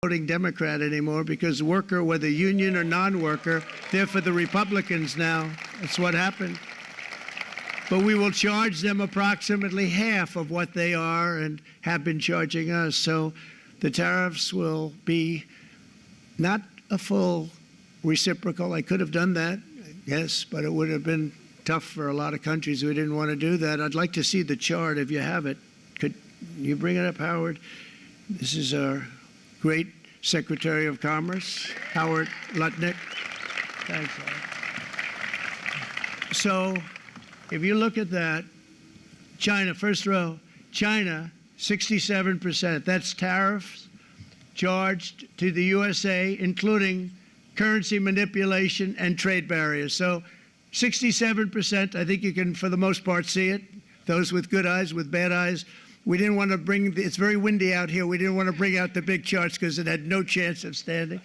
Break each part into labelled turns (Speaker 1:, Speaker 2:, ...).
Speaker 1: voting Democrat anymore because worker, whether union or non-worker, they're for the Republicans now. That's what happened. But we will charge them approximately half of what they are and have been charging us. So the tariffs will be not a full reciprocal. I could have done that, yes, but it would have been tough for a lot of countries. We didn't want to do that. I'd like to see the chart if you have it. Could you bring it up, Howard? This is our great Secretary of Commerce, Howard Lutnick. Thanks, Howard. So if you look at that, China, first row, China, 67%. That's tariffs charged to the USA, including currency manipulation and trade barriers. So 67%, I think you can, for the most part, see it. Those with good eyes, with bad eyes. We didn't want to bring, it's very windy out here. We didn't want to bring out the big charts because it had no chance of standing.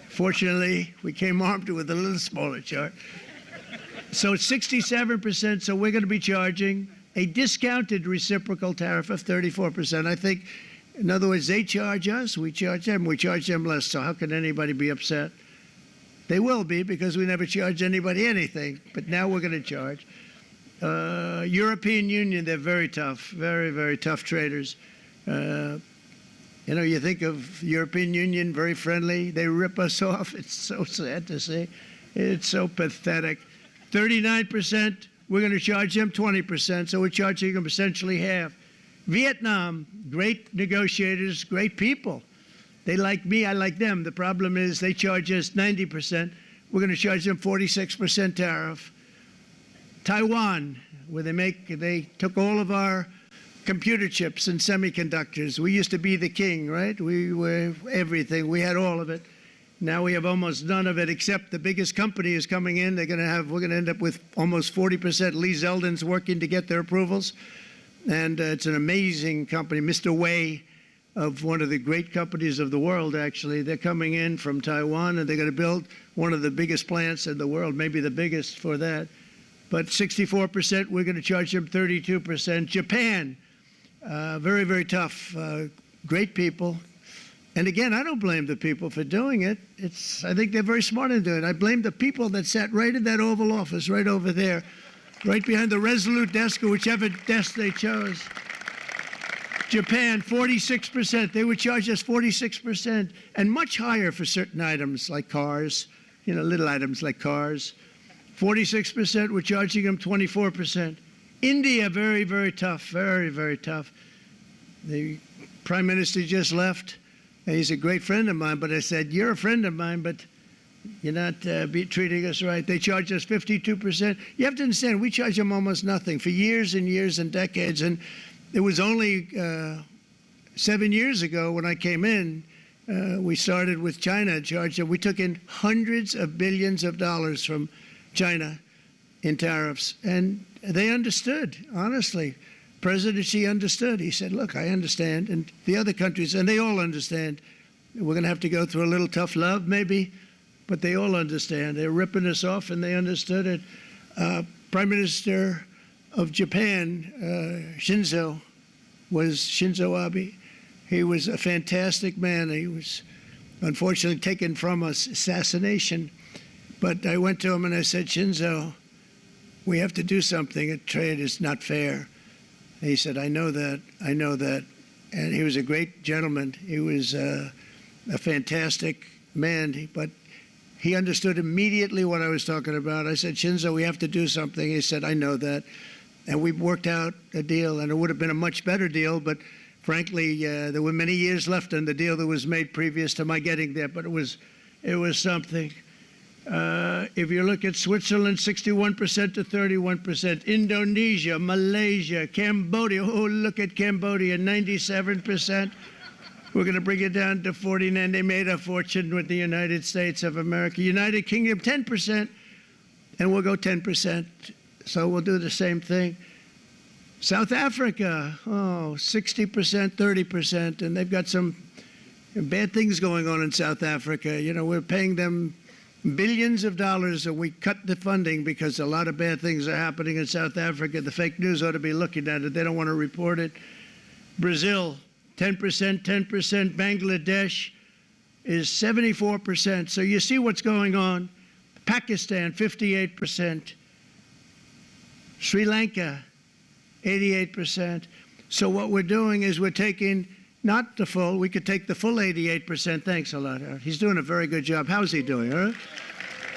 Speaker 1: Fortunately, we came armed with a little smaller chart. So it's 67%, so we're going to be charging a discounted reciprocal tariff of 34%. I think, in other words, they charge us, we charge them less, so how can anybody be upset? They will be because we never charge anybody anything, but now we're going to charge. European Union, they're very tough, very, very tough traders. You know, you think of European Union, very friendly. They rip us off. It's so sad to see. It's so pathetic. 39%, we're going to charge them 20%, so we're charging them essentially half. Vietnam, great negotiators, great people. They like me, I like them. The problem is they charge us 90%. We're going to charge them 46% tariff. Taiwan, where they took all of our computer chips and semiconductors. We used to be the king, right? We were everything. We had all of it. Now we have almost none of it, except the biggest company is coming in. We're going to end up with almost 40%. Lee Zeldin's working to get their approvals. And it's an amazing company. Mr. Wei, of one of the great companies of the world, actually. They're coming in from Taiwan, and they're going to build one of the biggest plants in the world, maybe the biggest for that. But 64%, we're going to charge them 32%. Japan, very, very tough, great people. And again, I don't blame the people for doing it. I think they're very smart in doing it. I blame the people that sat right in that Oval Office, right over there, right behind the Resolute desk or whichever desk they chose. Japan, 46%. They would charge us 46%, and much higher for certain items like cars, you know, little items like cars. 46%, we're charging them 24%. India, very, very tough, very, very tough. The Prime Minister just left. And he's a great friend of mine, but I said, you're a friend of mine, but you're not treating us right. They charge us 52%. You have to understand, we charge them almost nothing for years and years and decades. And it was only 7 years ago when I came in, we started with China and charged them. We took in hundreds of billions of dollars from China in tariffs. And they understood, honestly. President Xi understood. He said, look, I understand. And the other countries, and they all understand. We're going to have to go through a little tough love, maybe, but they all understand. They're ripping us off, and they understood it. Prime Minister of Japan, Shinzo Abe. He was a fantastic man. He was unfortunately taken from us, assassination. But I went to him and I said, Shinzo, we have to do something. Trade is not fair. And he said, I know that, I know that. And he was a great gentleman. He was a fantastic man, but he understood immediately what I was talking about. I said, Shinzo, we have to do something. He said, I know that. And we worked out a deal, and it would have been a much better deal, but frankly, there were many years left on the deal that was made previous to my getting there, but it was something. If you look at Switzerland, 61% to 31%. Indonesia, Malaysia, Cambodia. Oh, look at Cambodia, 97%. We're going to bring it down to 49. They made a fortune with the United States of America. United Kingdom, 10%, and we'll go 10%. So we'll do the same thing. South Africa, 60%, 30%, and they've got some bad things going on in South Africa. You know, we're paying them billions of dollars, and we cut the funding because a lot of bad things are happening in South Africa. The fake news ought to be looking at it. They don't want to report it. Brazil, 10%, 10%. Bangladesh is 74%. So you see what's going on. Pakistan, 58%. Sri Lanka, 88%. So what we're doing is we're taking not the full, we could take the full 88%. Thanks a lot, Art. He's doing a very good job. How's he doing, all right?